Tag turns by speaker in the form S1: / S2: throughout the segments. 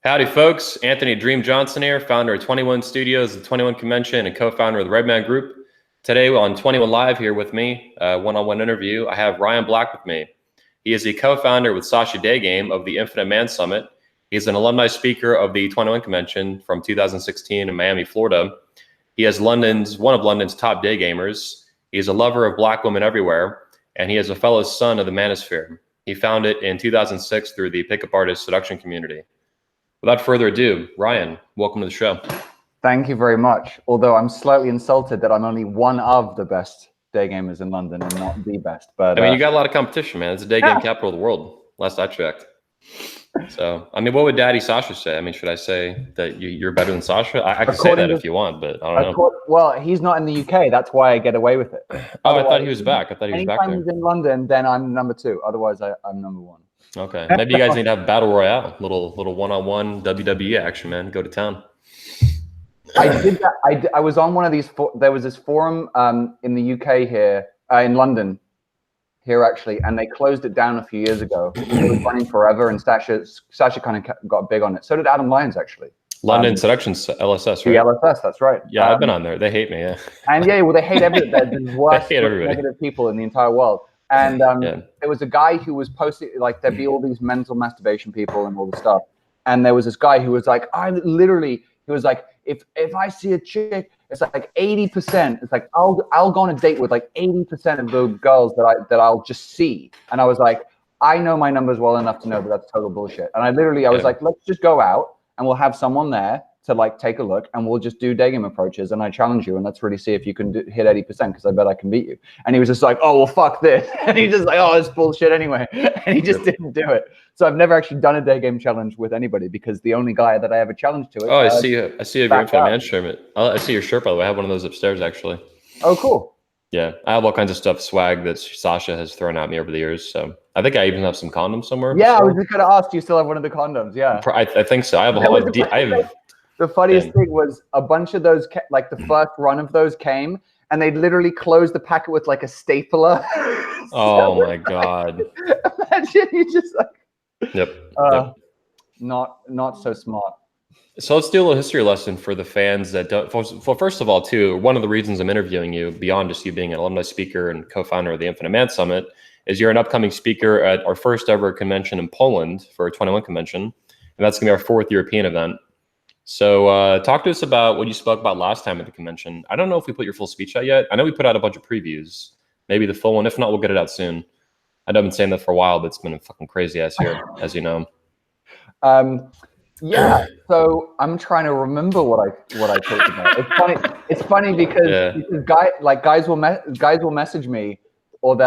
S1: Howdy, folks. Anthony Dream Johnson here, founder of 21 Studios, the 21 Convention, and co-founder of the Redman Group. Today on 21 Live here with me, one-on-one interview, I have Ryan Black with me. He is the co-founder with Sasha Daygame of the Infinite Man Summit. He's an alumni speaker of the 21 Convention from 2016 in Miami, Florida. He is one of London's top day gamers. He is a lover of Black women everywhere, and he is a fellow son of the Manosphere. He found it in 2006 through the pickup artist seduction community. Without further ado, Ryan, welcome to the show.
S2: Thank you very much. Although I'm slightly insulted that I'm only one of the best day gamers in London and not the best. But
S1: I mean, you got a lot of competition, man. It's the day game capital of the world, last I checked. So, I mean, what would Daddy Sasha say? I mean, should I say that you're better than Sasha? I could say that if you want, but I don't know.
S2: Well, he's not in the UK. That's why I get away with it.
S1: Oh, I thought he was back. I thought he was back there.
S2: Anytime he's in London, then I'm number two. Otherwise, I'm number one.
S1: Okay, maybe you guys need to have a battle royale, little one-on-one WWE action, man. Go to town.
S2: I did that. I was on one of these. There was this forum in the UK here, in London, here actually, and they closed it down a few years ago. It was running forever, and Sasha kind of got big on it. So did Adam Lyons, actually.
S1: London Seductions, LSS, right?
S2: The LSS, that's right.
S1: Yeah, I've been on there. They hate me, yeah.
S2: And yeah, well, they hate everybody. They're the worst negative people in the entire world. And there was a guy who was posting, like, there'd be all these mental masturbation people and all this stuff. And there was this guy who was like, he was like, if I see a chick, it's like 80%. It's like, I'll go on a date with like 80% of the girls that I'll just see. And I was like, I know my numbers well enough to know that that's total bullshit. And I was like, let's just go out and we'll have someone there to like take a look, and we'll just do day game approaches, and I challenge you, and let's really see if you can hit 80%, because I bet I can beat you. And he was just like, oh, well, fuck this. And he just like, oh, it's bullshit anyway. And he just didn't do it. So I've never actually done a day game challenge with anybody, because the only guy that I ever challenged to it.
S1: Oh, I see you at your Infinite Man tournament. I see your shirt, by the way. I have one of those upstairs, actually.
S2: Oh, cool.
S1: Yeah, I have all kinds of stuff, swag that Sasha has thrown at me over the years. So I think I even have some condoms somewhere.
S2: Yeah, I was just going to ask, do you still have one of the condoms? Yeah.
S1: I think so. I have a whole.
S2: The funniest thing was a bunch of those, like the first run of those came, and they literally closed the packet with like a stapler.
S1: Oh my God.
S2: Imagine you just like.
S1: Yep.
S2: Not so smart.
S1: So let's do a little history lesson for the fans that don't. Well, first of all, too, one of the reasons I'm interviewing you, beyond just you being an alumni speaker and co-founder of the Infinite Man Summit, is you're an upcoming speaker at our first ever convention in Poland for a 21 convention. And that's going to be our fourth European event. So talk to us about what you spoke about last time at the convention. I don't know if we put your full speech out yet. I know we put out a bunch of previews, maybe the full one. If not, we'll get it out soon. I know I've been saying that for a while, but it's been a fucking crazy ass year, as you know.
S2: Yeah. So I'm trying to remember what I talked about. It's funny because guys will message me, or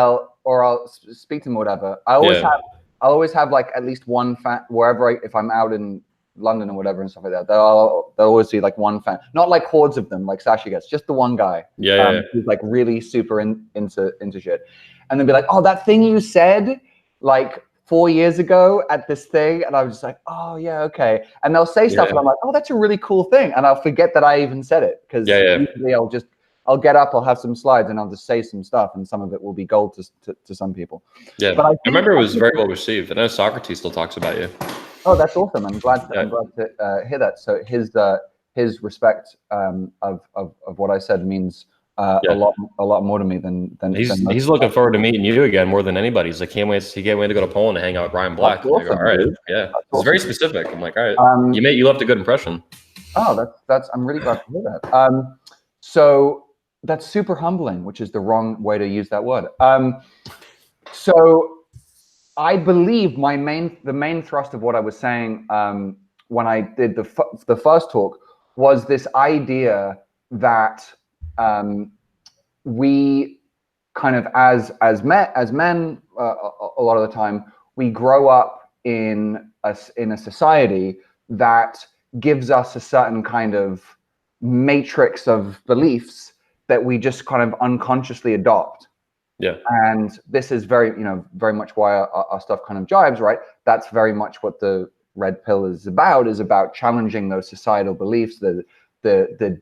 S2: I'll speak to them or whatever. I'll always have like at least one fan wherever if I'm out in London or whatever and stuff like that. There'll always be like one fan, not like hordes of them like Sasha gets, just the one guy. Who's like really super into shit, and they'll be like, oh, that thing you said like 4 years ago at this thing, and I was just like, oh yeah, okay. And they'll say stuff, and I'm like, oh, that's a really cool thing, and I'll forget that I even said it, because usually I'll get up, I'll have some slides, and I'll just say some stuff, and some of it will be gold to some people. Yeah,
S1: but I remember it was very well received. I know Socrates still talks about you.
S2: Oh, that's awesome. I'm glad to hear that. So his respect of what I said means a lot more to me than
S1: he's looking forward to meeting you again more than anybody. He's like, he can't wait to go to Poland and hang out with Ryan Black.
S2: Awesome,
S1: all right, yeah, it's awesome. Very specific. I'm like, all right, you left a good impression.
S2: Oh, that's I'm really glad to hear that. So that's super humbling, which is the wrong way to use that word. So I believe the main thrust of what I was saying when I did the first talk was this idea that we kind of as men a lot of the time, we grow up in a society that gives us a certain kind of matrix of beliefs that we just kind of unconsciously adopt.
S1: Yeah.
S2: And this is very much why our stuff kind of jives, right? That's very much what the Red Pill is about challenging those societal beliefs, the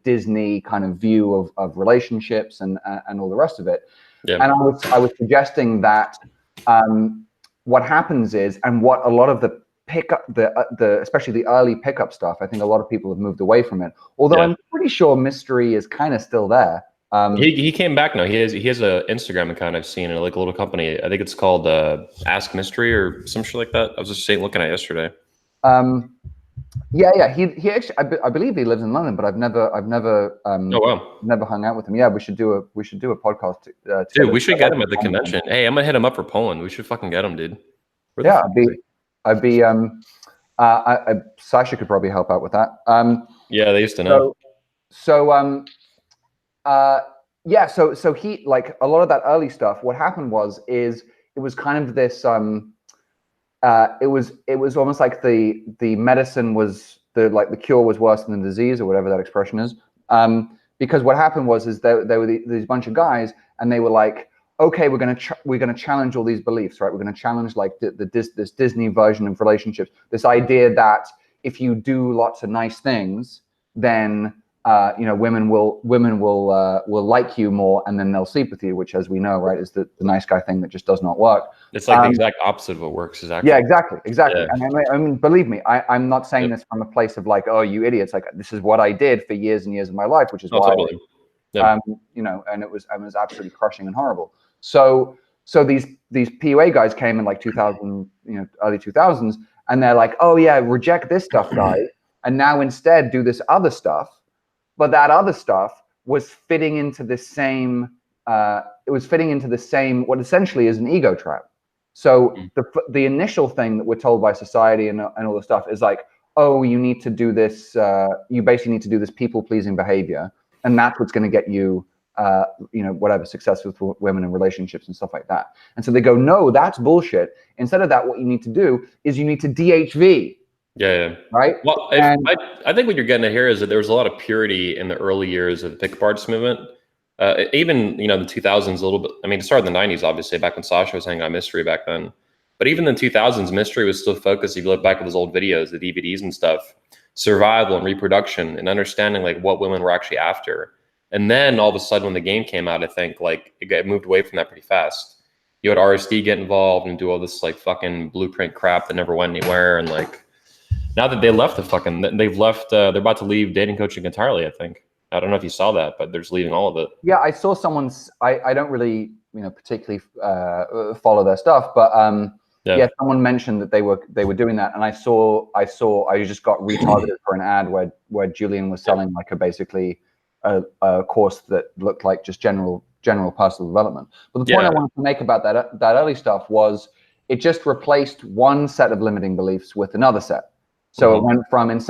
S2: Disney kind of view of relationships and all the rest of it. Yeah. And I was suggesting that what happens is, and what a lot of the pickup, especially the early pickup stuff, I think a lot of people have moved away from it. Although I'm pretty sure mystery is kind of still there.
S1: He came back now. He has a Instagram account I've seen, like a little company. I think it's called Ask Mystery or some shit like that. I was just looking at it yesterday.
S2: Yeah. He actually, I believe he lives in London, but I've never
S1: oh wow,
S2: never hung out with him. Yeah, we should do a podcast.
S1: Dude, we should get him at the convention. Hey, I'm gonna hit him up for Poland. We should fucking get him, dude.
S2: Yeah, Sasha could probably help out with that.
S1: Yeah, they used to know.
S2: So he, like a lot of that early stuff, what happened is it was kind of this it was almost like the medicine was the cure was worse than the disease, or whatever that expression is. Because what happened is there were these bunch of guys, and they were like, okay, we're gonna challenge all these beliefs, right? We're gonna challenge like this Disney version of relationships, this idea that if you do lots of nice things, then women will like you more, and then they'll sleep with you, which, as we know, right, is the nice guy thing that just does not work.
S1: It's like the exact opposite of what works. Exactly.
S2: Yeah, exactly.
S1: Yeah.
S2: And I mean, believe me, I'm not saying this from a place of like, oh, you idiots. Like, this is what I did for years and years of my life, which is why,
S1: totally. Yeah.
S2: And it was absolutely crushing and horrible. So these PUA guys came in like 2000, early 2000s, and they're like, oh yeah, reject this stuff, guys, and now instead do this other stuff. But that other stuff was fitting into the same. It was fitting into the same, what essentially is an ego trap. So the initial thing that we're told by society and all the stuff is like, oh, you need to do this. You basically need to do this people-pleasing behavior, and that's what's going to get you, whatever, success with women and relationships and stuff like that. And so they go, no, that's bullshit. Instead of that, what you need to do is you need to DHV.
S1: Yeah.
S2: Right.
S1: Well, I think what you're getting at here is that there was a lot of purity in the early years of the pickup artist movement. Even the 2000s a little bit. I mean, it started in the 90s, obviously, back when Sasha was hanging on Mystery back then. But even in the 2000s, Mystery was still focused. If you look back at those old videos, the DVDs and stuff, survival and reproduction and understanding like what women were actually after. And then all of a sudden, when the game came out, I think like it moved away from that pretty fast. You had RSD get involved and do all this like fucking blueprint crap that never went anywhere, and like. Now that they've left, they're about to leave dating coaching entirely, I think. I don't know if you saw that, but they're just leaving all of it. Yeah, I saw
S2: someone's, I don't really, particularly follow their stuff, but someone mentioned that they were doing that. And I just got retargeted for an ad where Julian was selling like basically a course that looked like just general personal development. But the point I wanted to make about that early stuff was it just replaced one set of limiting beliefs with another set. So it went from, it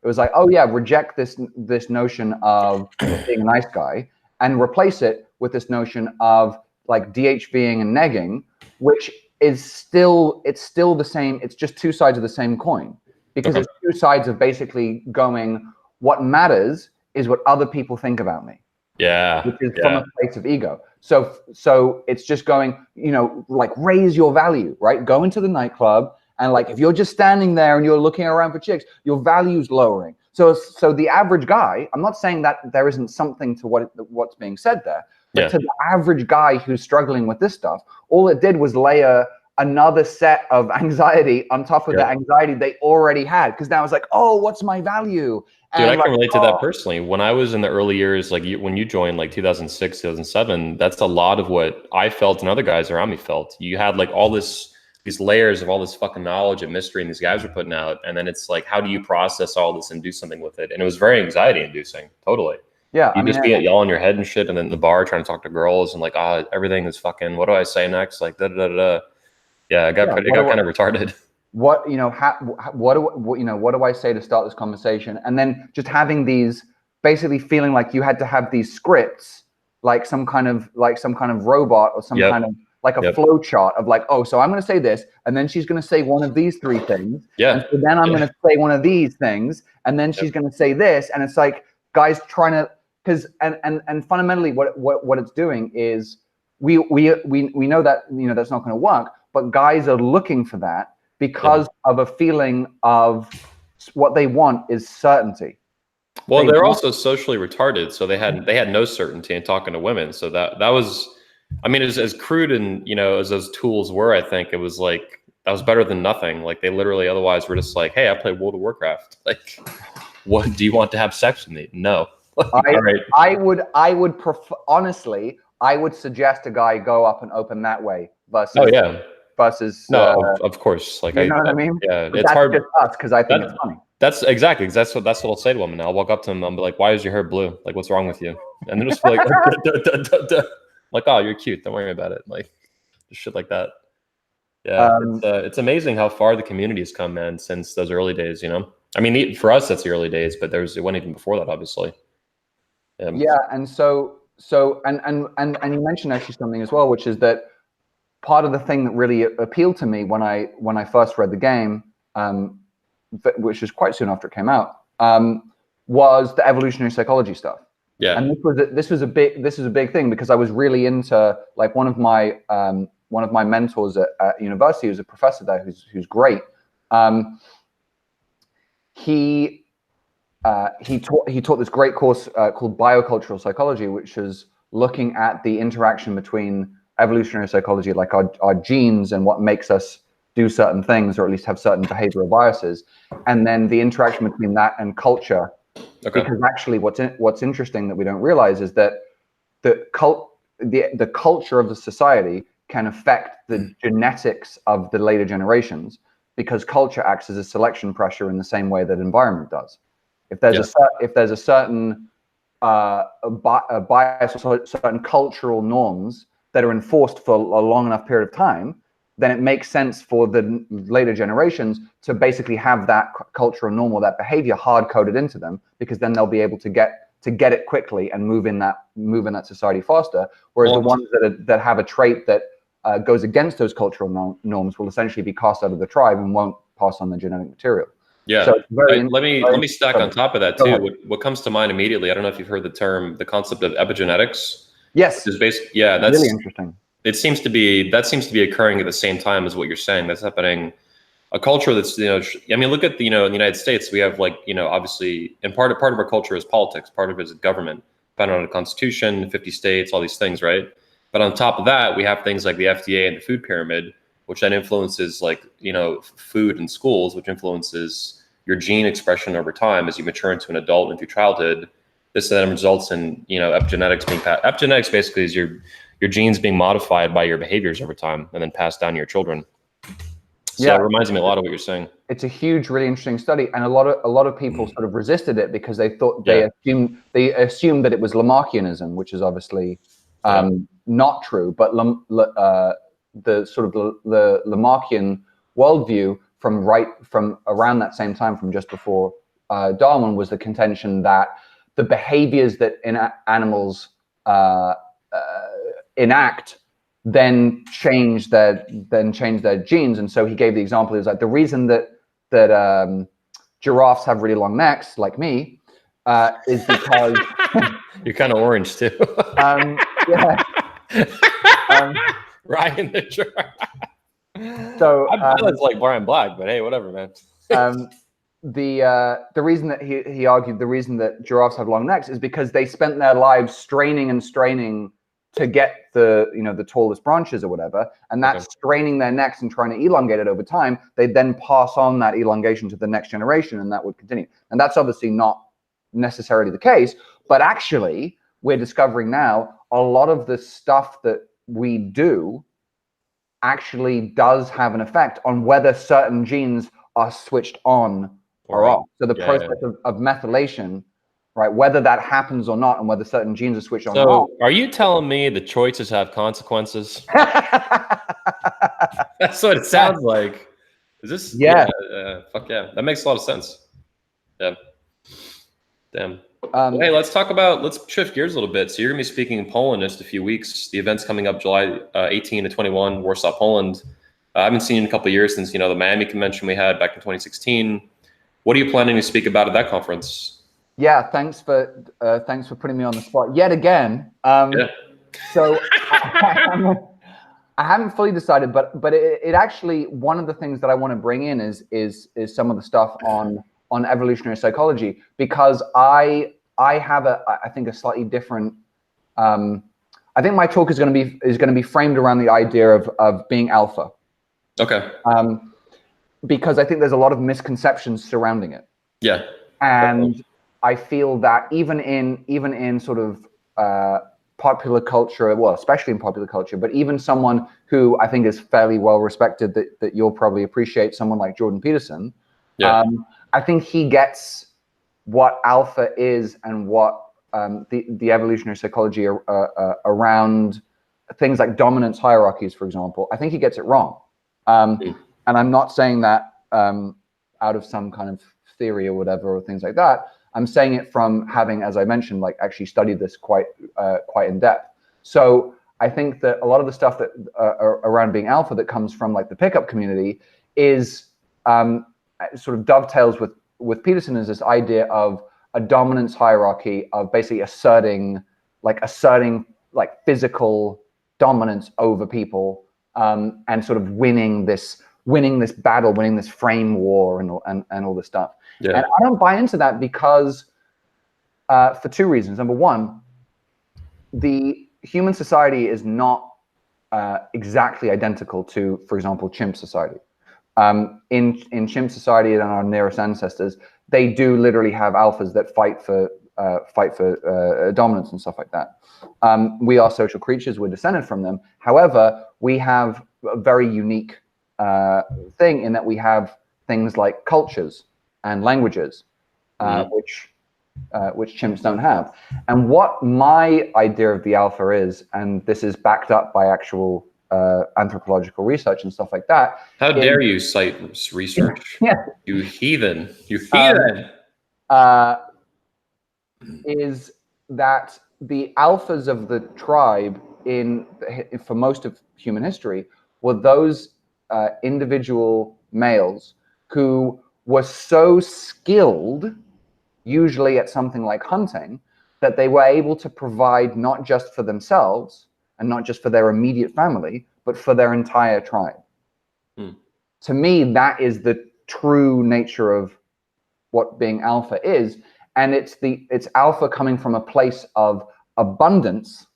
S2: was like, oh yeah, reject this notion of being a nice guy and replace it with this notion of like DHVing and negging, which is still the same. It's just two sides of the same coin, because it's two sides of basically going, what matters is what other people think about me.
S1: Yeah.
S2: Which is from a place of ego. So it's just going, like raise your value, right? Go into the nightclub. And like, if you're just standing there and you're looking around for chicks, your value's lowering. So the average guy, I'm not saying that there isn't something to what's being said there, but to the average guy who's struggling with this stuff, all it did was layer another set of anxiety on top of the anxiety they already had. Because now it's like, oh, what's my value?
S1: Dude, I can relate to that personally. When I was in the early years, like when you joined like 2006, 2007, that's a lot of what I felt and other guys around me felt. You had like all these layers of all this fucking knowledge and mystery and these guys were putting out. And then it's like, how do you process all this and do something with it? And it was very anxiety inducing. Totally.
S2: Yeah.
S1: You just be all in your head and shit. And then the bar trying to talk to girls and like, everything is fucking, what do I say next? Like, da, da, da, da. Yeah. It got kind of retarded.
S2: What do I say to start this conversation? And then just having these, basically feeling like you had to have these scripts, like some kind of robot or some kind of, like a flow chart of like, oh, so I'm going to say this, and then she's going to say one of these three things.
S1: Yeah.
S2: And so then I'm going to say one of these things, and then she's going to say this, and it's like guys trying to, because and fundamentally what it's doing is we know that that's not going to work, but guys are looking for that because of a feeling of what they want is certainty.
S1: Well, they're also socially retarded, so they had no certainty in talking to women. So that was. I mean, as crude and as those tools were, I think it was like that was better than nothing. Like they literally otherwise were just like, hey, I play World of Warcraft. Like, what do you want to have sex with me? No. Like, all right.
S2: I would prefer, honestly, I would suggest a guy go up and open that way versus.
S1: Oh yeah.
S2: Versus.
S1: No, of course. Like
S2: you know what I mean?
S1: Yeah,
S2: but
S1: it's
S2: that's
S1: hard.
S2: Just us because I think it's funny.
S1: That's exactly. That's what I'll say to women. I'll walk up to them. I'll be like, "Why is your hair blue? Like, what's wrong with you?" And they'll just be like, like, "Oh, you're cute. Don't worry about it." Like, just shit like that. Yeah, it's amazing how far the community has come, man, since those early days. You know, I mean, for us, that's the early days, but it went even before that, obviously.
S2: Yeah, and so and you mentioned actually something as well, which is that part of the thing that really appealed to me when I first read the game, which was quite soon after it came out, was the evolutionary psychology stuff.
S1: Yeah,
S2: and this was a big thing because I was really into, like, one of my mentors at university, who's a professor there, who's great. He taught this great course called biocultural psychology, which is looking at the interaction between evolutionary psychology, like our genes and what makes us do certain things, or at least have certain behavioral biases, and then the interaction between that and culture. Okay. Because actually what's interesting that we don't realize is that the culture of the society can affect the genetics of the later generations, because culture acts as a selection pressure in the same way that environment does. If there's a certain bias or certain cultural norms that are enforced for a long enough period of time, then it makes sense for the later generations to basically have that cultural norm or that behavior hard coded into them, because then they'll be able to get it quickly and move in that society faster. Whereas the ones that have a trait that goes against those cultural norms will essentially be cast out of the tribe and won't pass on the genetic material.
S1: Yeah. So let me stack on top of that too. What comes to mind immediately, I don't know if you've heard the concept of epigenetics.
S2: Yes.
S1: Which is basically, that's
S2: really interesting.
S1: That seems to be occurring at the same time as what you're saying. That's happening. A culture that's, I mean, look at in the United States, we have, like, obviously, and part of our culture is politics. Part of it is government, depending on the Constitution, 50 states, all these things, right? But on top of that, we have things like the FDA and the food pyramid, which then influences, like, food in schools, which influences your gene expression over time as you mature into an adult and through childhood. This then results in, epigenetics being passed. Epigenetics basically is your genes being modified by your behaviors over time and then passed down to your children. So it reminds me a lot of what you're saying. It's
S2: a huge, really interesting study, and a lot of people sort of resisted it because they thought they assumed that it was Lamarckianism, which is obviously not true. But the sort of the Lamarckian worldview from around that same time, from just before Darwin, was the contention that the behaviors that animals enact then change their genes. And so he gave the example. He was like, the reason that giraffes have really long necks, like me, is because
S1: you're kind of orange too.
S2: Yeah.
S1: Ryan the giraffe.
S2: So
S1: I was like Brian Black, but hey, whatever, man.
S2: The reason that he argued the reason that giraffes have long necks is because they spent their lives straining and straining to get the tallest branches or whatever, and that's straining their necks and trying to elongate it over time. They then pass on that elongation to the next generation, and that would continue. And that's obviously not necessarily the case, but actually we're discovering now a lot of the stuff that we do actually does have an effect on whether certain genes are switched on or off. So the process of methylation, right, whether that happens or not, and whether certain genes are switched on or off.
S1: Are you telling me the choices have consequences? That's what it sounds like. Is this?
S2: Yeah.
S1: Fuck yeah. That makes a lot of sense. Yeah. Damn. Hey, let's shift gears a little bit. So you're going to be speaking in Poland in just a few weeks. The event's coming up July 18 to 21, Warsaw, Poland. I haven't seen you in a couple of years since, the Miami convention we had back in 2016. What are you planning to speak about at that conference?
S2: Yeah, thanks for putting me on the spot yet again. So I haven't fully decided, but it actually, one of the things that I want to bring in is some of the stuff on evolutionary psychology, because I have I think a slightly different. I think my talk is going to be framed around the idea of being alpha.
S1: Okay.
S2: Because I think there's a lot of misconceptions surrounding it.
S1: Yeah.
S2: And definitely. I feel that even in sort of popular culture, well, especially in popular culture, but even someone who I think is fairly well respected, that you'll probably appreciate, someone like Jordan Peterson.
S1: Yeah.
S2: I think he gets what alpha is and what the evolutionary psychology around things like dominance hierarchies, for example. I think he gets it wrong. And I'm not saying that out of some kind of theory or whatever, or things like that. I'm saying it from having, as I mentioned, like actually studied this quite in depth. So I think that a lot of the stuff that around being alpha that comes from like the pickup community is sort of dovetails with Peterson, is this idea of a dominance hierarchy of basically asserting physical dominance over people, and sort of winning this battle, winning this frame war, and all this stuff. Yeah. And I don't buy into that because for two reasons. Number one, the human society is not exactly identical to, for example, chimp society. In chimp society and our nearest ancestors, they do literally have alphas that fight for dominance and stuff like that. We are social creatures. We're descended from them. However, we have a very unique thing in that we have things like cultures and languages, which chimps don't have. And what my idea of the alpha is, and this is backed up by actual anthropological research and stuff like that.
S1: How dare you cite research?
S2: Yeah.
S1: You heathen. You heathen.
S2: Is that the alphas of the tribe for most of human history were those individual males who were so skilled, usually at something like hunting, that they were able to provide not just for themselves and not just for their immediate family, but for their entire tribe. To me, that is the true nature of what being alpha is. And it's alpha coming from a place of abundance.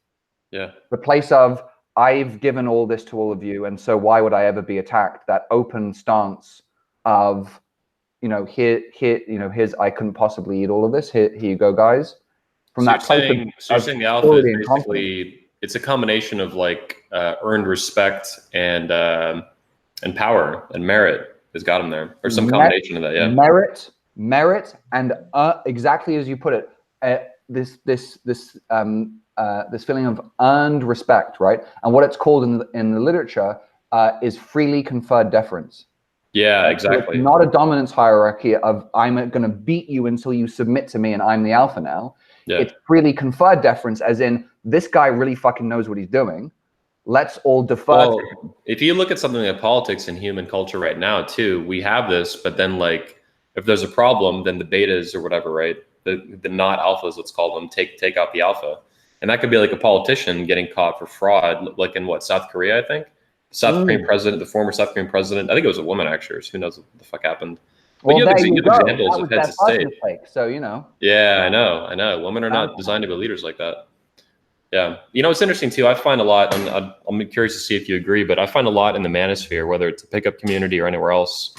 S1: Yeah.
S2: The place of, I've given all this to all of you, and so why would I ever be attacked? That open stance of, here's, I couldn't possibly eat all of this. Here you go, guys. From
S1: so
S2: that place
S1: you're saying the alpha is basically, it's a combination of like earned respect and power and merit has got him there, or some combination of that. Yeah.
S2: Merit and exactly as you put it, this feeling of earned respect, right? And what it's called in the literature is freely conferred deference.
S1: Yeah, exactly.
S2: So not a dominance hierarchy of I'm going to beat you until you submit to me and I'm the alpha now. Yeah. It's freely conferred deference, as in this guy really fucking knows what he's doing. Let's all defer to him.
S1: If you look at something like politics and human culture right now too, we have this, but then like if there's a problem, then the betas or whatever, right? The not alphas, let's call them, take out the alpha. And that could be like a politician getting caught for fraud, like in South Korea, I think. Korean president, the former South Korean president, I think it was a woman actually. Who knows what the fuck happened? But you have examples of heads of state.
S2: So, you know.
S1: Yeah, I know. Women are not designed to be leaders like that. Yeah. It's interesting too. I find a lot, and I'm curious to see if you agree, but I find a lot in the manosphere, whether it's a pickup community or anywhere else,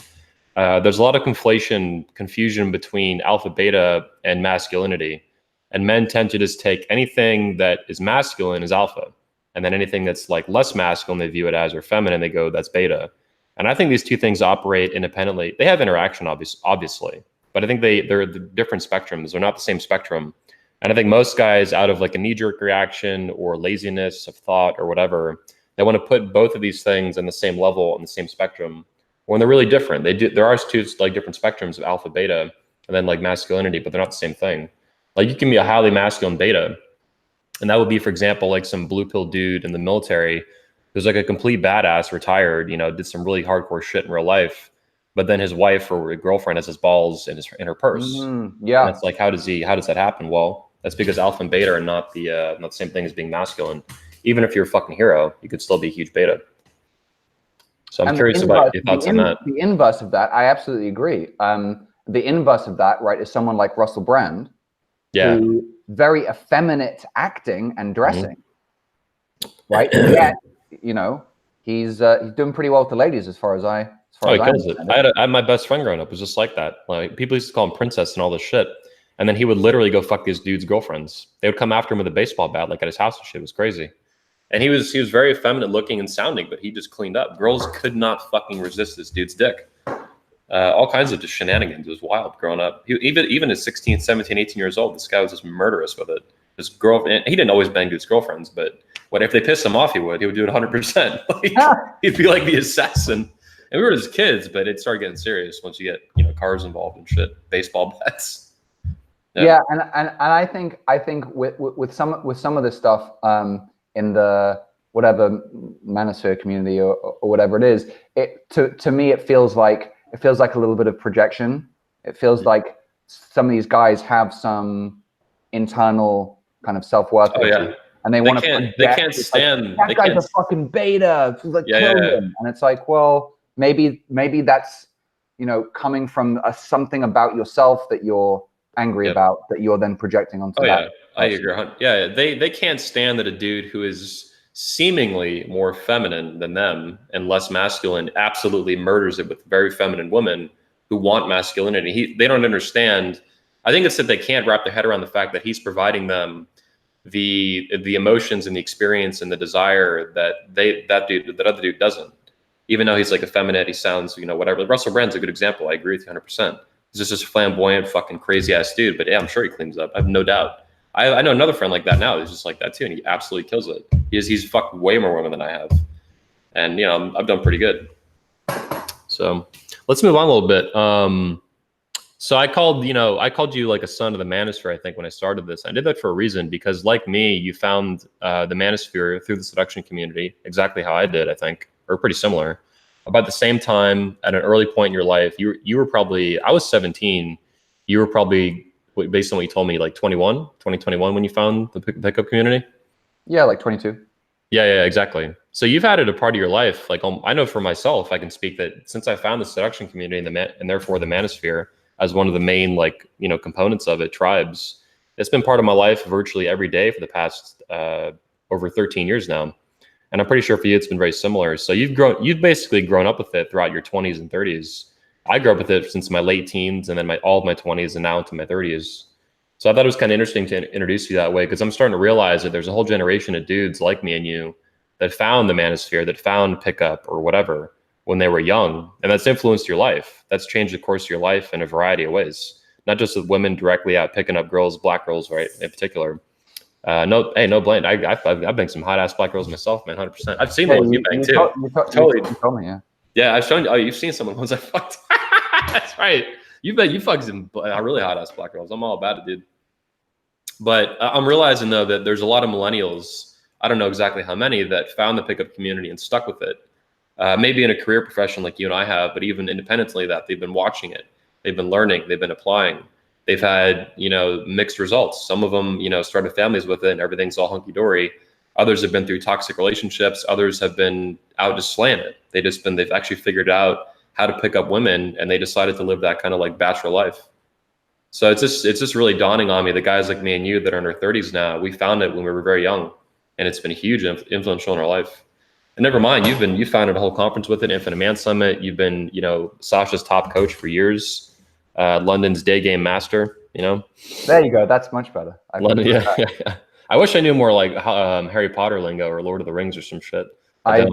S1: there's a lot of confusion between alpha, beta, and masculinity. And men tend to just take anything that is masculine as alpha. And then anything that's like less masculine, they view it as, or feminine, they go, that's beta. And I think these two things operate independently. They have interaction, obviously, but I think they're the different spectrums. They're not the same spectrum. And I think most guys, out of like a knee-jerk reaction or laziness of thought or whatever, they want to put both of these things in the same level, in the same spectrum, when they're really different. There are two like different spectrums of alpha, beta, and then like masculinity, but they're not the same thing. Like you can be a highly masculine beta, and that would be, for example, like some blue pill dude in the military who's like a complete badass, retired, did some really hardcore shit in real life, but then his wife or girlfriend has his balls in her purse.
S2: Yeah,
S1: and it's like, how does that happen? Well, that's because alpha and beta are not the same thing as being masculine. Even if you're a fucking hero, you could still be a huge beta. So I'm curious about your thoughts on that.
S2: The inverse of that, I absolutely agree. The inverse of that, right, is someone like Russell Brand, who very effeminate acting and dressing, right? Yet, he's doing pretty well with the ladies as far as I.
S1: He kills it. I had my best friend growing up was just like that. Like people used to call him princess and all this shit, and then he would literally go fuck these dudes' girlfriends. They would come after him with a baseball bat, like at his house and shit. It was crazy. And he was very effeminate looking and sounding, but he just cleaned up. Girls could not fucking resist this dude's dick. All kinds of just shenanigans. It was wild growing up. Even at 16, 17, 18 years old, this guy was just murderous with it. His girlfriend, he didn't always bang dudes' girlfriends, but what if they pissed him off, he would do it 100%. He'd be like the assassin. And we were just kids, but it started getting serious once you get cars involved and shit, baseball bats.
S2: Yeah, and I think with some of this stuff in the whatever manosphere community or whatever it is, to me it feels like a little bit of projection. It feels like some of these guys have some internal kind of self-worth.
S1: Oh yeah.
S2: And they want to.
S1: They can't stand.
S2: That guy's a fucking beta. Like, kill him. And it's like, well, maybe that's coming from something about yourself that you're angry about, that you're then projecting onto that.
S1: I agree. Yeah, they can't stand that a dude who is seemingly more feminine than them and less masculine absolutely murders it with very feminine women who want masculinity. They don't understand. I think it's that they can't wrap their head around the fact that he's providing them the emotions and the experience and the desire that other dude doesn't. Even though he's like effeminate, he sounds whatever. Russell Brand's a good example. I agree with you 100%. He's just this flamboyant, fucking crazy ass dude. But yeah, I'm sure he cleans up. I have no doubt. I know another friend like that now. He's just like that too, and he absolutely kills it. He's fucked way more women than I have, and I've done pretty good. So let's move on a little bit. So I called you like a son of the manosphere, I think, when I started this. I did that for a reason, because like me, you found the manosphere through the seduction community, exactly how I did, I think, or pretty similar. About the same time, at an early point in your life, you were probably, I was 17. You were probably, based on what you told me, like 2021 when you found the pickup community? Yeah,
S2: like 22.
S1: Yeah, exactly. So you've had it a part of your life. Like I know for myself, I can speak that since I found the seduction community and therefore the manosphere as one of the main components of it, tribes, it's been part of my life virtually every day for the past over 13 years now. And I'm pretty sure for you, it's been very similar. So you've basically grown up with it throughout your 20s and 30s. I grew up with it since my late teens and then all of my 20s and now into my 30s. So I thought it was kind of interesting to introduce you that way, because I'm starting to realize that there's a whole generation of dudes like me and you that found the manosphere, that found pickup or whatever when they were young. And that's influenced your life. That's changed the course of your life in a variety of ways, not just with women directly out picking up girls, black girls, right, in particular. No blame. I've banged some hot ass black girls myself, man, 100%. I've seen one you bang too. Totally.
S2: You told me, yeah.
S1: Yeah, I've shown you. Oh, you've seen someone once I fucked. That's right. You fucked some really hot ass black girls. I'm all about it, dude. But I'm realizing though that there's a lot of millennials. I don't know exactly how many that found the pickup community and stuck with it. Maybe in a career profession like you and I have, but even independently, that they've been watching it, they've been learning, they've been applying. They've had, mixed results. Some of them, started families with it and everything's all hunky-dory. Others have been through toxic relationships. Others have been out just slaying it. They've actually figured out how to pick up women, and they decided to live that kind of like bachelor life. So it's just really dawning on me, the guys like me and you that are in our 30s now, we found it when we were very young, and it's been huge influential in our life. And never mind, you founded a whole conference with it, Infinite Man Summit. You've been, Sasha's top coach for years. London's day game master,
S2: There you go. That's much better.
S1: London, yeah. I wish I knew more like Harry Potter lingo or Lord of the Rings or some shit.
S2: I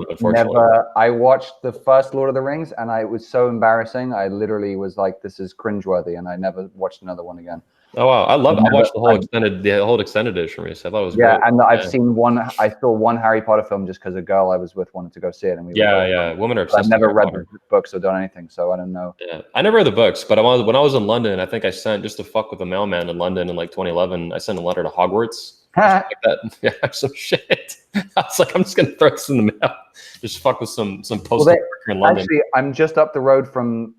S2: watched the first Lord of the Rings and it was so embarrassing. I literally was like, this is cringeworthy, and I never watched another one again.
S1: Oh wow, I watched the whole extended edition recently. I thought it was great.
S2: And I saw one Harry Potter film just because a girl I was with wanted to go see it, and
S1: women are obsessed.
S2: I've never read the books or done anything, so I don't know.
S1: Yeah, I never read the books, but when I was in London, I think I sent, just to fuck with a mailman in London in like 2011, I sent a letter to Hogwarts. Like that. Yeah, some shit. I was like, I'm just gonna throw this in the mail. Just fuck with some postal worker in London.
S2: Actually, I'm just up the road from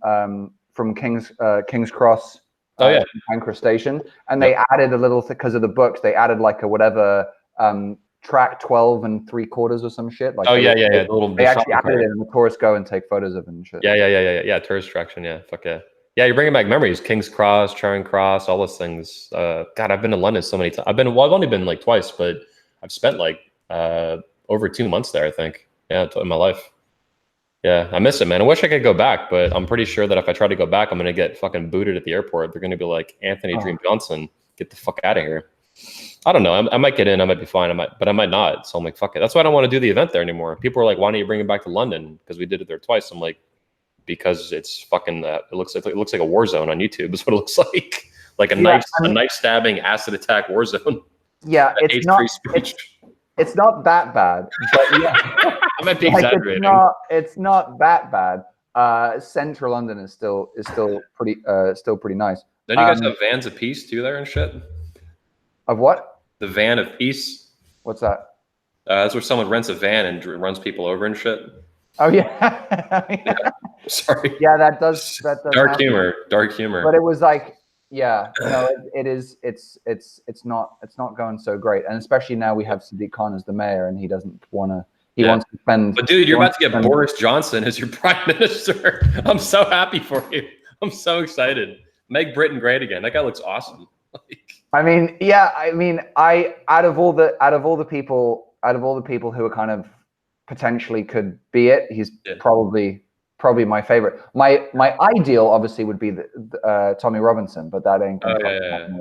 S2: King's Cross. Pancras Station, and they added a little because of the books. They added like a whatever track 12 3/4 or some shit. Like they actually added it, and the tourists go and take photos of it and shit.
S1: Yeah. Tourist attraction. Yeah, fuck yeah. Yeah, you're bringing back memories. King's Cross, Charing Cross, all those things. God, I've been to London so many times. I've only been like twice, but I've spent like over 2 months there, I think. Yeah, in my life. Yeah, I miss it, man. I wish I could go back, but I'm pretty sure that if I try to go back, I'm gonna get fucking booted at the airport. They're gonna be like, Anthony Dream Johnson, get the fuck out of here. I don't know. I might get in. I might be fine. But I might not. So I'm like, fuck it. That's why I don't want to do the event there anymore. People are like, why don't you bring it back to London? Because we did it there twice. I'm like, because it's fucking. It looks like a war zone on YouTube. Is what it looks like a knife stabbing, acid attack war zone.
S2: Yeah, it's not. It's not that bad, but yeah,
S1: I might be exaggerating.
S2: It's not that bad. Central London is still pretty nice.
S1: Don't you guys have vans of peace too there and shit?
S2: Of what?
S1: The van of peace.
S2: What's that?
S1: That's where someone rents a van and runs people over and shit.
S2: Oh yeah.
S1: Yeah. Sorry.
S2: Yeah, that does
S1: dark happen. Dark humor.
S2: But it was like, yeah, no, it's not going so great, and especially now we have Sadiq Khan as the mayor, and he doesn't want to. He wants to spend.
S1: But dude, you're about to get Boris Johnson as your prime minister. I'm so happy for you. I'm so excited. Make Britain great again. That guy looks awesome.
S2: I mean, yeah. I mean, out of all the people who are kind of potentially could be it, he's probably my favorite. My ideal obviously would be Tommy Robinson, but that ain't.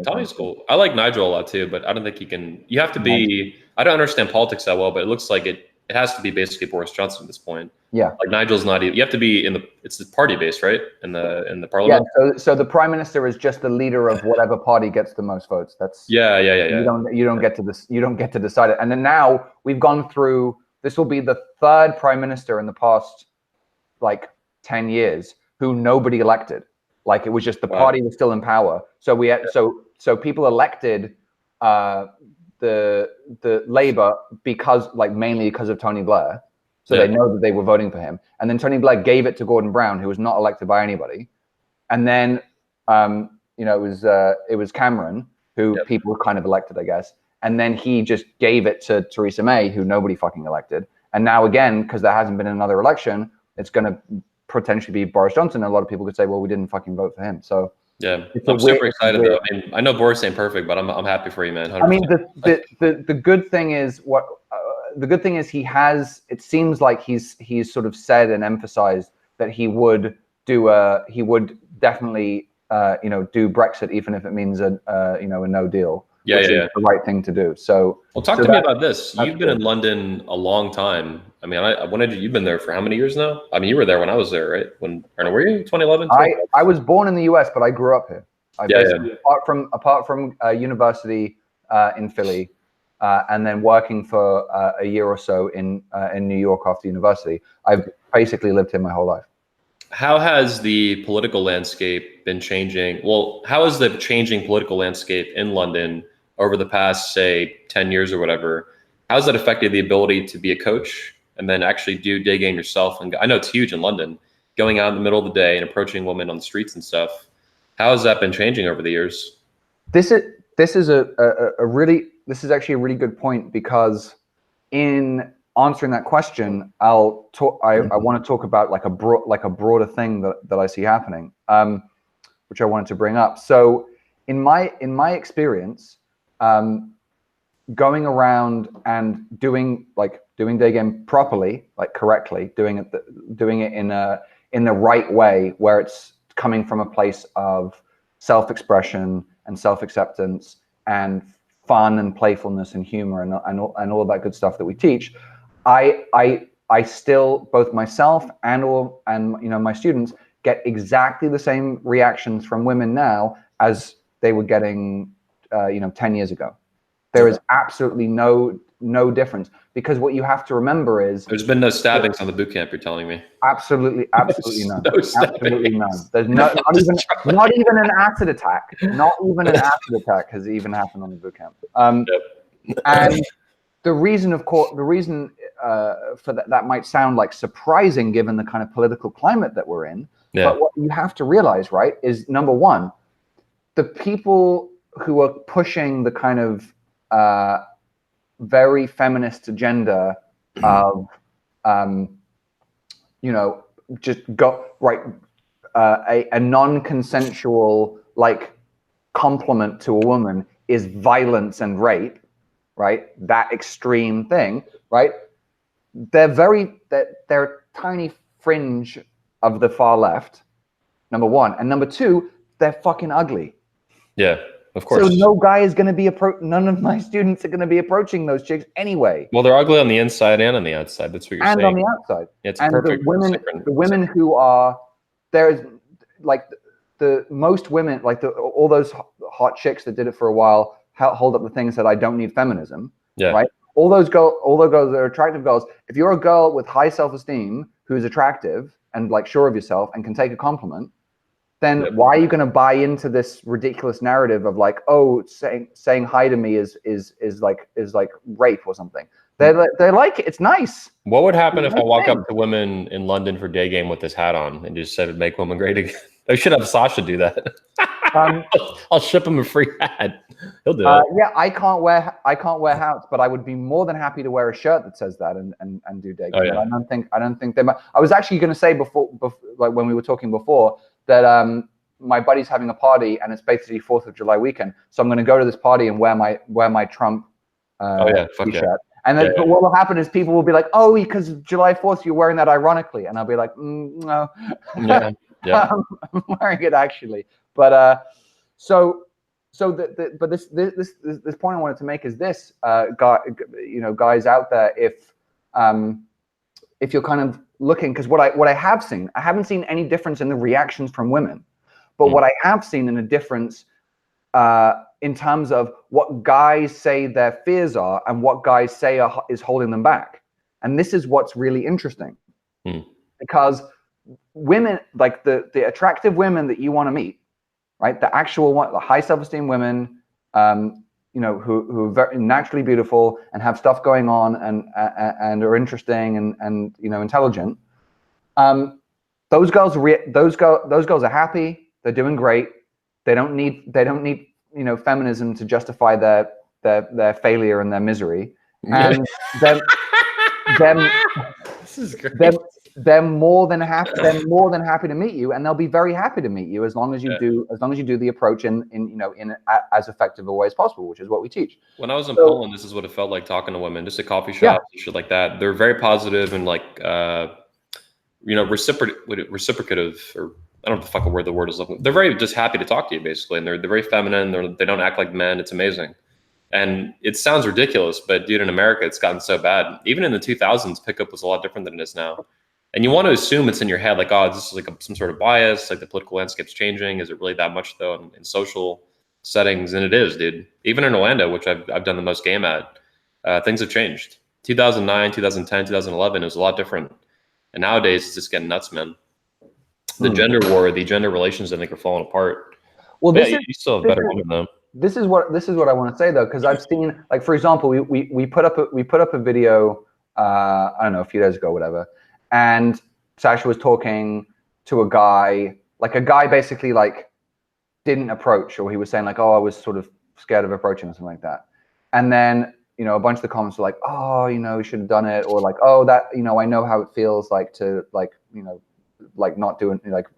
S1: Tommy's cool. I like Nigel a lot too, but I don't think he can. You have to be. I don't understand politics that well, but it looks like it has to be basically Boris Johnson at this point.
S2: Yeah,
S1: like Nigel's not even. You have to be in the. It's the party base, right? In the parliament.
S2: Yeah. So the prime minister is just the leader of whatever party gets the most votes. That's
S1: yeah.
S2: You don't get to this. You don't get to decide it. And then now we've gone through. This will be the third prime minister in the past, like 10 years, who nobody elected. Like it was just the party was still in power. So we had so people elected the Labour mainly because of Tony Blair. So they know that they were voting for him. And then Tony Blair gave it to Gordon Brown, who was not elected by anybody. And then it was Cameron, who people kind of elected, I guess. And then he just gave it to Theresa May, who nobody fucking elected. And now again, because there hasn't been another election, it's going to potentially be Boris Johnson. And a lot of people could say, well, we didn't fucking vote for him. So
S1: yeah, I'm super excited though. I mean, I know Boris ain't perfect, but I'm happy for you, man. 100%.
S2: I mean, the good thing is the good thing is he has. It seems like he's sort of said and emphasized that he would definitely do Brexit, even if it means a no deal.
S1: Yeah.
S2: The right thing to do. So,
S1: well, talk to me about this. You've been in London a long time. I mean, you've been there for how many years now? I mean, you were there when I was there, right? Were you 2011?
S2: I was born in the US, but I grew up here. Apart from university in Philly, and then working for a year or so in New York after university, I've basically lived here my whole life.
S1: How has the political landscape been changing? Well, how has the changing political landscape in London over the past, say, 10 years or whatever, how's that affected the ability to be a coach and then actually do day game yourself? And I know it's huge in London, going out in the middle of the day and approaching women on the streets and stuff. How has that been changing over the years?
S2: This is actually a really good point, because in answering that question, I want to talk about like a broader thing that I see happening, which I wanted to bring up. So in my experience, going around and doing day game properly, like correctly, doing it in the right way, where it's coming from a place of self-expression and self-acceptance and fun and playfulness and humor and all of that good stuff that we teach. I still, both myself and my students, get exactly the same reactions from women now as they were getting 10 years ago. There is absolutely no difference, because what you have to remember is
S1: there's been no stabbings on the boot camp. You're telling me?
S2: Absolutely none. Absolutely none. There's not even an acid attack. Not even an acid attack has even happened on the boot camp. And the reason for that might sound like surprising given the kind of political climate that we're in. Yeah. But what you have to realize, right, is number one, the people who are pushing the kind of very feminist agenda of, just go right, a non-consensual compliment to a woman is violence and rape, right? That extreme thing, right? they're a tiny fringe of the far left, number one, and number two, they're fucking ugly.
S1: Yeah, of course.
S2: So no guy is going to be none of my students are going to be approaching those chicks anyway.
S1: Well, they're ugly on the inside and on the outside. That's what you're saying.
S2: And on the outside.
S1: Yeah, it's
S2: and
S1: perfect.
S2: The women who are there's like the most women, like all those hot chicks that did it for a while, hold up the things that I don't need feminism.
S1: Yeah.
S2: Right. All those girls that are attractive girls. If you're a girl with high self-esteem who's attractive and like sure of yourself and can take a compliment, then why are you going to buy into this ridiculous narrative of like, oh, saying hi to me is like rape or something? They're like, it's nice.
S1: What would happen if I walk up to women in London for day game with this hat on and just said, "Make women great again"? I should have Sasha do that. I'll ship him a free hat. He'll do it.
S2: Yeah, I can't wear hats, but I would be more than happy to wear a shirt that says that and do day game.
S1: Yeah.
S2: I don't think they might. I was actually going to say before, like when we were talking before, that my buddy's having a party and it's basically 4th of July weekend, so I'm going to go to this party and wear my Trump t-shirt.
S1: Yeah.
S2: And then but what will happen is people will be like, oh, because July 4th you're wearing that ironically, and I'll be like, no.
S1: Yeah.
S2: I'm wearing it actually. But but this point I wanted to make is this, guys out there, if you're kind of looking, because what I have seen, I haven't seen any difference in the reactions from women, but what I have seen in a difference in terms of what guys say their fears are and what guys say is holding them back. And this is what's really interesting, because women, like the attractive women that you want to meet, right? The actual one, the high self-esteem women, who are very naturally beautiful and have stuff going on and are interesting and intelligent. Those girls are happy. They're doing great. They don't need feminism to justify their failure and their misery. And
S1: this is great.
S2: They're more than happy. They're more than happy to meet you, and they'll be very happy to meet you as long as you do the approach in as effective a way as possible, which is what we teach.
S1: When I was in Poland, this is what it felt like talking to women, just at coffee shops and shit like that. They're very positive and like reciprocative, or I don't know what the fucking word the word is. They're very just happy to talk to you basically, and they're very feminine. They don't act like men. It's amazing. And it sounds ridiculous, but dude, in America, it's gotten so bad. Even in the 2000s, pickup was a lot different than it is now. And you want to assume it's in your head, like, oh, this is like some sort of bias, like the political landscape's changing. Is it really that much though in social settings? And it is, dude. Even in Orlando, which I've done the most game at, things have changed. 2009, 2010, 2011, it was a lot different. And nowadays, it's just getting nuts, man. The gender war, the gender relations, I think, are falling apart. Well, you still have better women though.
S2: This is what I want to say though, because I've seen, like, for example, we put up a video I don't know, a few days ago, whatever, and Sasha was talking to a guy basically like didn't approach, or he was saying like, oh, I was sort of scared of approaching or something like that, and then a bunch of the comments were like, oh, we should have done it, or like, oh, that I know how it feels like to like like not doing like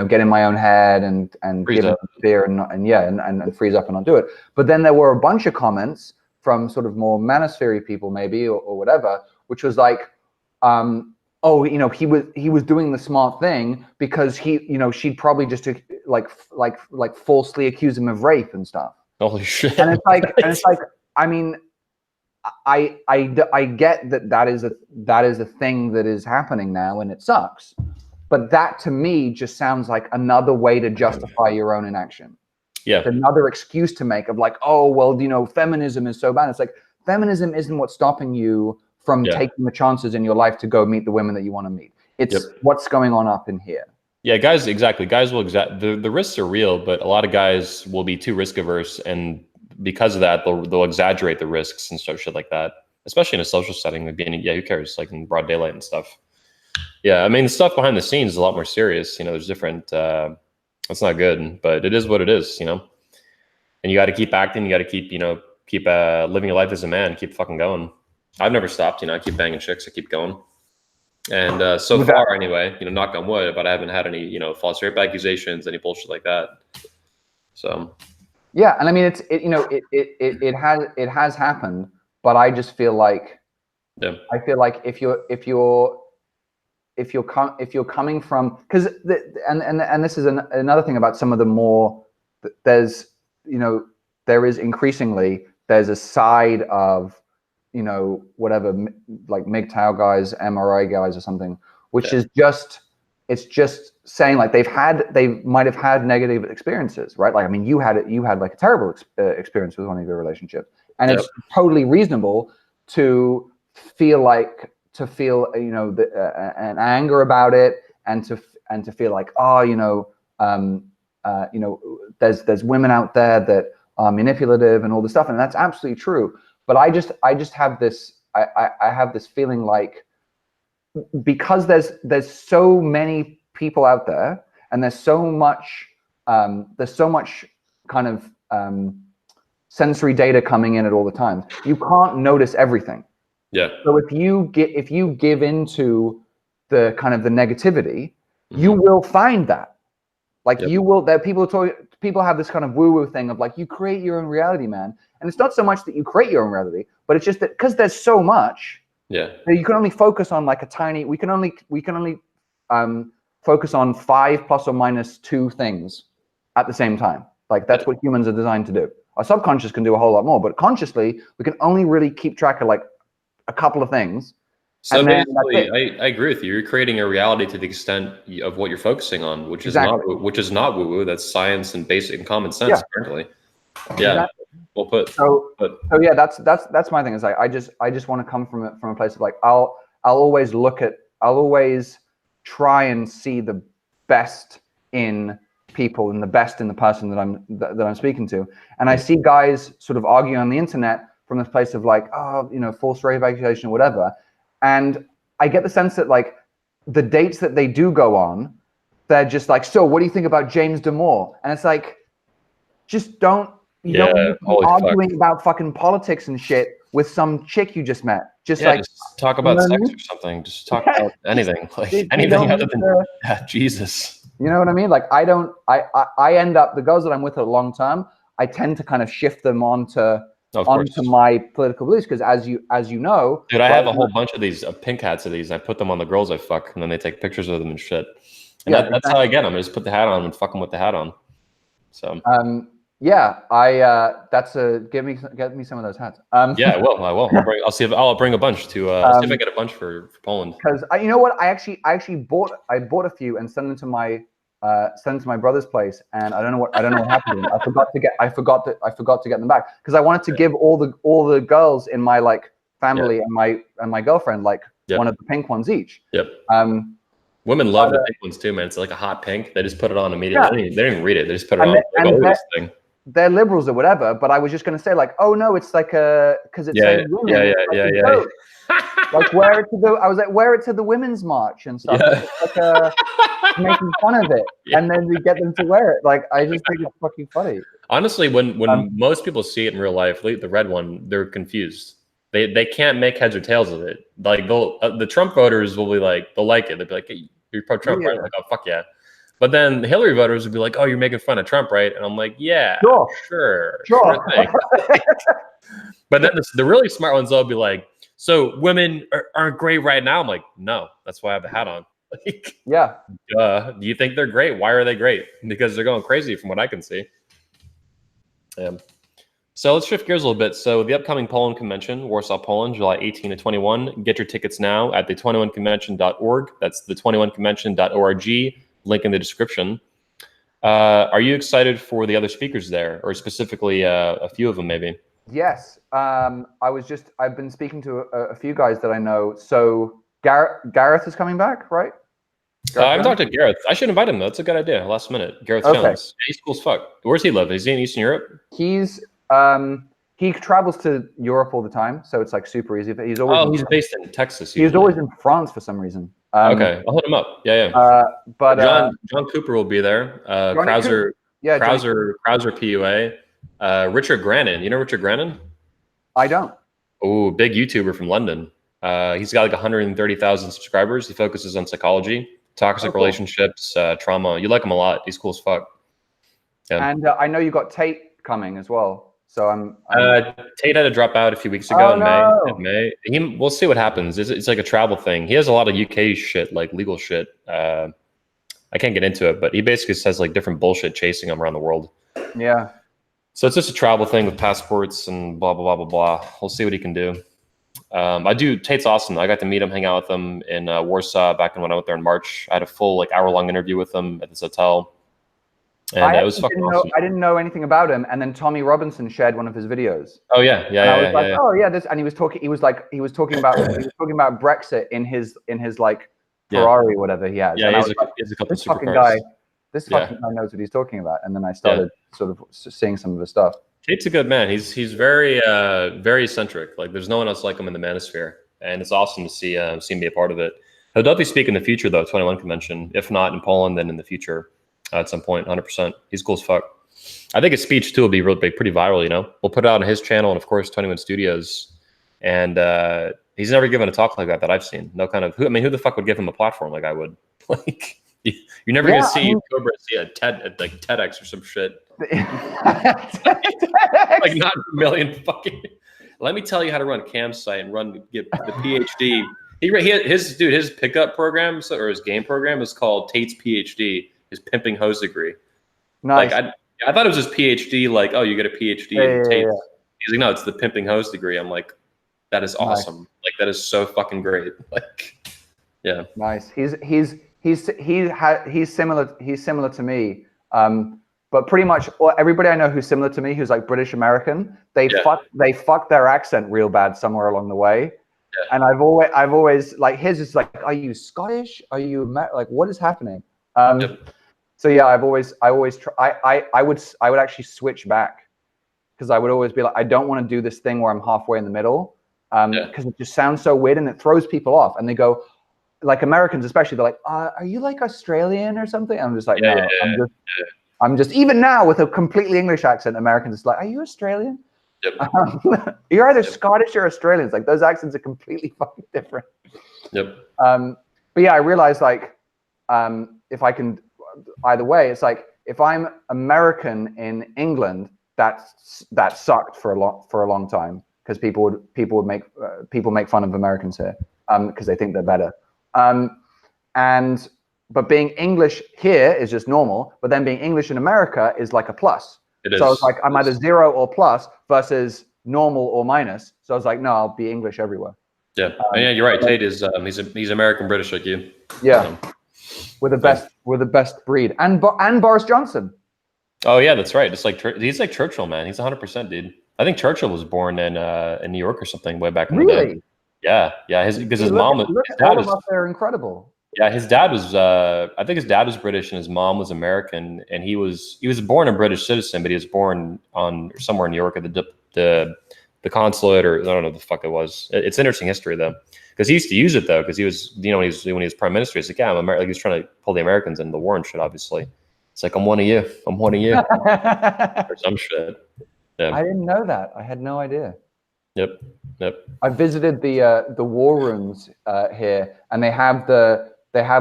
S2: get in my own head and give it fear and freeze up and not do it. But then there were a bunch of comments from sort of more manosphere people maybe or whatever, which was like, oh, he was doing the smart thing because she'd probably just like falsely accuse him of rape and stuff.
S1: Holy shit!
S2: And it's like, I mean, I get that is a thing that is happening now, and it sucks. But that to me just sounds like another way to justify your own inaction.
S1: Yeah.
S2: It's another excuse to make of like, oh, well, feminism is so bad. It's like, feminism isn't what's stopping you from taking the chances in your life to go meet the women that you want to meet. It's what's going on up in here. Yeah,
S1: guys, exactly. Guys will the risks are real, but a lot of guys will be too risk averse, and because of that, they'll exaggerate the risks and shit like that. Especially in a social setting, who cares? Like in broad daylight and stuff. Yeah, I mean, the stuff behind the scenes is a lot more serious. There's different. It's not good, but it is what it is. And you got to keep acting. You got to keep living your life as a man. Keep fucking going. I've never stopped. I keep banging chicks. I keep going. And so far, anyway, knock on wood, but I haven't had any, false rape accusations, any bullshit like that. So.
S2: Yeah, and I mean, it has happened, but I just feel like
S1: Yeah.
S2: I feel like if you're coming from, because and this is another thing about some of the more, there's, there is increasingly, there's a side of, whatever, like MGTOW guys, MRI guys or something, which is just, it's just saying like they might have had negative experiences, right? Like, I mean, you had like a terrible experience with one of your relationships, and it's totally reasonable to feel an anger about it, and to feel like, there's women out there that are manipulative and all this stuff, and that's absolutely true. But I just have this, I have this feeling like, because there's so many people out there, and there's so much kind of sensory data coming in at all the time, you can't notice everything.
S1: Yeah.
S2: So if you give into the kind of the negativity, you will find that. Like you will, that people have this kind of woo-woo thing of like, you create your own reality, man. And it's not so much that you create your own reality, but it's just that because there's so much, that you can only focus on like we can only focus on 5 plus or minus 2 things at the same time. Like that's what humans are designed to do. Our subconscious can do a whole lot more, but consciously we can only really keep track of like a couple of things.
S1: So basically, I agree with you. You're creating a reality to the extent of what you're focusing on, which is not woo-woo. That's science and basic and common sense, apparently. Yeah, well put.
S2: So yeah, that's my thing. Is I just want to come from a place of like, I'll always try and see the best in people and the best in the person that I'm speaking to. And I see guys sort of argue on the internet from this place of like, forced rave accusation or whatever. And I get the sense that like the dates that they do go on, they're just like, so what do you think about James Damore? And it's like, just don't arguing about fucking politics and shit with some chick you just met. Just
S1: talk about sex or something. Just talk about anything, like anything other than Jesus.
S2: You know what I mean? Like I end up, the girls that I'm with a long term, I tend to kind of shift them onto my political beliefs, because as you know,
S1: dude, I have a whole bunch of these pink hats of these, and I put them on the girls I fuck, and then they take pictures of them and shit. And that's how I get them. I just put the hat on and fuck them with the hat on. So get me some of those hats. Yeah, well, I will. I'll bring a bunch to see if I get a bunch for Poland.
S2: Because you know what, I actually bought a few and sent them to my brother's place, and I don't know what happened. I forgot to get them back, because I wanted to give all the girls in my like family and my girlfriend like one of the pink ones each.
S1: Women love the pink ones too, man. It's like a hot pink. They just put it on immediately. They didn't even read it. They just put it on. This thing.
S2: They're liberals or whatever, but I was just going to say like, oh no, it's like because it's saying women. Like wear it to the women's march and stuff. It's like making fun of it, and then we get them to wear it. Like I just think it's fucking funny.
S1: Honestly, when most people see it in real life, the red one, they're confused. They can't make heads or tails of it. Like the Trump voters will be like, they'll like it. They'll be like, hey, you're pro Trump, right? Like, oh fuck yeah. But then the Hillary voters would be like, oh, you're making fun of Trump, right? And I'm like, yeah, sure thing. But then the really smart ones will be like, so women aren't great right now. I'm like, no, that's why I have the hat on. Like, do you think they're great? Why are they great? Because they're going crazy from what I can see. So let's shift gears a little bit. So the upcoming Poland Convention, Warsaw, Poland, July 18 to 21. Get your tickets now at the21convention.org. That's the21convention.org. Link in the description. Are you excited for the other speakers there, or specifically a few of them maybe?
S2: Yes. I've been speaking to a few guys that I know. So Gareth is coming back, right?
S1: I've talked to Gareth. I should invite him though. That's a good idea. Last minute. Gareth Jones. He's cool as fuck. Where's he live? Is he in Eastern Europe?
S2: He travels to Europe all the time, so it's like super easy. But
S1: he's based in Texas.
S2: He's always in France for some reason.
S1: Okay, I'll hit him up.
S2: But
S1: John Cooper will be there. Krauser PUA. Richard Grannon. You know Richard Grannon?
S2: I don't.
S1: Oh, big YouTuber from London. He's got like 130,000 subscribers. He focuses on psychology, toxic relationships, trauma. You like him a lot. He's cool as fuck.
S2: And I know you got Tate coming as well. So I'm
S1: Tate had to drop out a few weeks ago in May. We'll see what happens. It's like a travel thing. He has a lot of UK shit, like legal shit. I can't get into it, but he basically says like different bullshit chasing him around the world.
S2: Yeah.
S1: So it's just a travel thing with passports and blah, blah, blah, blah, blah. We'll see what he can do. Tate's awesome. I got to meet him, hang out with him in Warsaw back when I went there in March. I had a full like hour-long interview with him at this hotel. And it was fucking awesome.
S2: I didn't know anything about him, and then Tommy Robinson shared one of his videos.
S1: Oh yeah, yeah,
S2: I was like, oh yeah, this, and he was talking about Brexit in his like Ferrari, whatever he has.
S1: Yeah,
S2: and
S1: he has a couple
S2: this fucking guy knows what he's talking about. And then I started sort of seeing some of his stuff.
S1: Tate's a good man. He's very very eccentric. Like there's no one else like him in the manosphere, and it's awesome to see him be a part of it. He'll definitely speak in the future though, 21 convention. If not in Poland, then in the future. At some point, 100%. He's cool as fuck. I think his speech too will be real big, pretty viral. You know, we'll put it out on his channel and of course 21 Studios. And he's never given a talk like that I've seen. No kind of. Who the fuck would give him a platform like I would? Like you're never gonna see Cobra see a TEDx or some shit. Like not a million fucking. Let me tell you how to run a campsite and get the PhD. His pickup program or his game program is called Tate's PhD. His pimping hose degree.
S2: Nice.
S1: Like I thought it was his PhD. Like, oh, you get a PhD in Tate. He's like, no, it's the pimping hose degree. I'm like, that is awesome. Nice. Like that is so fucking great. Like, yeah.
S2: Nice. He's similar to me. But pretty much everybody I know who's similar to me, who's like British American, they fuck their accent real bad somewhere along the way. Yeah. And I've always like his is like, are you Scottish? Are you like what is happening? So yeah, I would actually switch back because I would always be like, I don't want to do this thing where I'm halfway in the middle because it just sounds so weird and it throws people off. And they go, like Americans especially, they're like, are you like Australian or something? I'm just like, I'm just even now with a completely English accent, Americans is like, are you Australian? Yep. You're either Scottish or Australian. It's like those accents are completely fucking different.
S1: Yep.
S2: But yeah, I realized like if I can either way, it's like if I'm American in England, that sucked for a long time because people make fun of Americans here because they think they're better. But being English here is just normal, but then being English in America is like a plus. So I was like, I'm either 0 or plus versus normal or minus. So I was like, no, I'll be English everywhere.
S1: Yeah, yeah, you're right. Tate is he's American British like you.
S2: Yeah, we're the best breed, and Boris Johnson.
S1: Oh yeah, that's right. It's like he's like Churchill, man. He's 100%, dude. I think Churchill was born in New York or something way back in the day. Yeah. Because his mom, his dad was.
S2: They're incredible.
S1: Yeah, his dad was. I think his dad was British and his mom was American, and he was born a British citizen, but he was born on somewhere in New York at the consulate, or I don't know what the fuck it was. It's interesting history though, because he used to use it though, because he was, when he was prime minister, he's like, yeah, I'm American. Like, he was trying to pull the Americans into the war and shit. Obviously, it's like I'm one of you, or some shit. Yeah.
S2: I didn't know that. I had no idea.
S1: Yep.
S2: I visited the war rooms here, and they have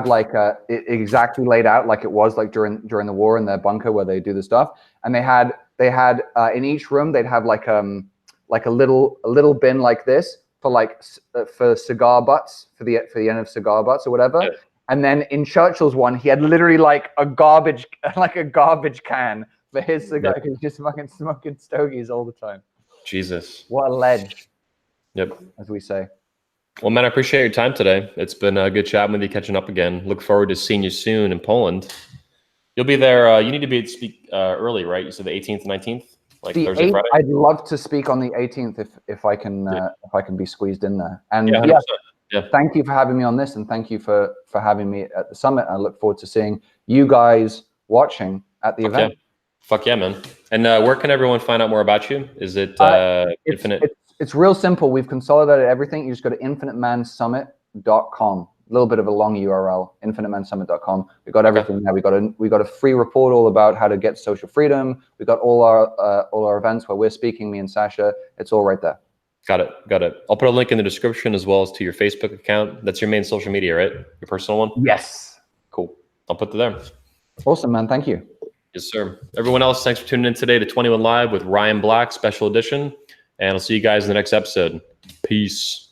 S2: like exactly laid out like it was like during the war in their bunker where they do the stuff. And they had in each room they'd have like a little bin like this for cigar butts for the end of cigar butts or whatever. Yeah. And then in Churchill's one, he had literally like a garbage can for his cigar. He was just fucking smoking stogies all the time.
S1: Jesus,
S2: what a ledge.
S1: Yep,
S2: as we say.
S1: Well, man, I appreciate your time today. It's been a good chatting with you, catching up again. Look forward to seeing you soon in Poland. You'll be there. You need to be speak early, right? You said the 18th and 19th, like
S2: the
S1: Thursday,
S2: 8th,
S1: Friday.
S2: I'd love to speak on the 18th if I can be squeezed in there. And thank you for having me on this, and thank you for having me at the summit. I look forward to seeing you guys watching at the event.
S1: Yeah. Fuck yeah, man. And where can everyone find out more about you? Is it Infinite?
S2: It's real simple. We've consolidated everything. You just go to infinitemansummit.com. A little bit of a long URL, infinitemansummit.com. We got everything there. We got a free report all about how to get social freedom. We got all our events where we're speaking, me and Sasha. It's all right there.
S1: Got it. I'll put a link in the description as well as to your Facebook account. That's your main social media, right? Your personal one?
S2: Yes.
S1: Cool. I'll put it there.
S2: Awesome, man. Thank you.
S1: Yes, sir. Everyone else, thanks for tuning in today to 21 Live with Ryan Black, special edition. And I'll see you guys in the next episode. Peace.